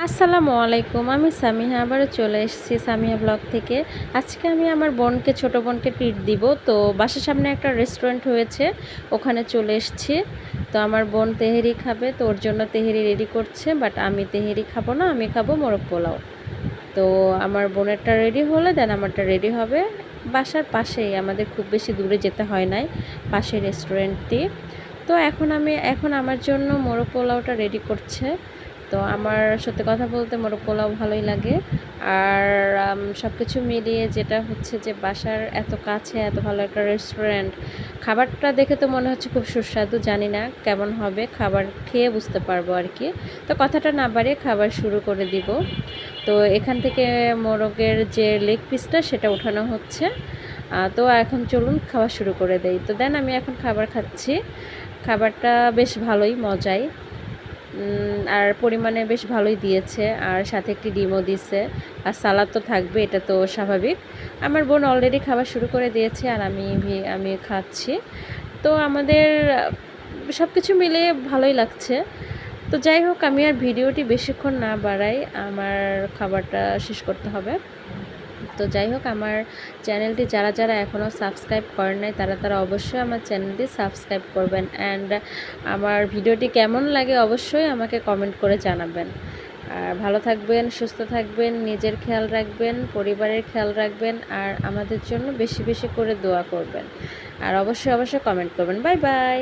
আসসালামু আলাইকুম। আমি সামিহা আবারও চলে এসেছি সামিহা ব্লগ থেকে। আজকে আমি আমার বোনকে, ছোট বোনকে ট্রিট দিব। তো বাসার সামনে একটা রেস্টুরেন্ট হয়েছে, ওখানে চলে এসেছি। তো আমার বোন তেহেরি খাবে, তো ওর জন্য তেহেরি রেডি করছে। বাট আমি তেহেরি খাবো না, আমি খাবো মোরগ পোলাও। তো আমার বোনেরটা রেডি হলে দেন আমারটা রেডি হবে। বাসার পাশেই, আমাদের খুব বেশি দূরে যেতে হয় নাই, পাশে রেস্টুরেন্টটি। তো এখন আমার জন্য মোরগ পোলাওটা রেডি করছে। তো আমার সত্যি কথা বলতে মোরগ পোলাও ভালোই লাগে। আর সব কিছু মিলিয়ে যেটা হচ্ছে যে বাসার এত কাছে এত ভালো একটা রেস্টুরেন্ট, খাবারটা দেখে তো মনে হচ্ছে খুব সুস্বাদু। জানি না কেমন হবে, খাবার খেয়ে বুঝতে পারবো আর কি। তো কথাটা না বাড়িয়ে খাবার শুরু করে দিব। তো এখান থেকে মোরগের যে লেগ পিসটা সেটা উঠানো হচ্ছে। তো এখন চলুন খাওয়া শুরু করে দেই। তো দেন আমি এখন খাবার খাচ্ছি। খাবারটা বেশ ভালোই, মজাই। আর পরিমাণে বেশ ভালোই দিয়েছে, আর সাথে একটি ডিমও দিয়েছে, আর সালাদ তো থাকবে, এটা তো স্বাভাবিক। আমার বোন অলরেডি খাবার শুরু করে দিয়েছে, আর আমি খাচ্ছি। তো আমাদের সব কিছু মিলে ভালোই লাগছে। তো যাই হোক, আমি আর ভিডিওটি বেশিক্ষণ না বাড়াই, আমার খাবারটা শেষ করতে হবে। তো যাই হোক, আমার চ্যানেলটি যারা যারা এখনও সাবস্ক্রাইব করেন নাই তারা অবশ্যই আমার চ্যানেলটি সাবস্ক্রাইব করবেন। অ্যান্ড আমার ভিডিওটি কেমন লাগে অবশ্যই আমাকে কমেন্ট করে জানাবেন। আর ভালো থাকবেন, সুস্থ থাকবেন, নিজের খেয়াল রাখবেন, পরিবারের খেয়াল রাখবেন, আর আমাদের জন্য বেশি বেশি করে দোয়া করবেন। আর অবশ্যই কমেন্ট করবেন। Bye bye.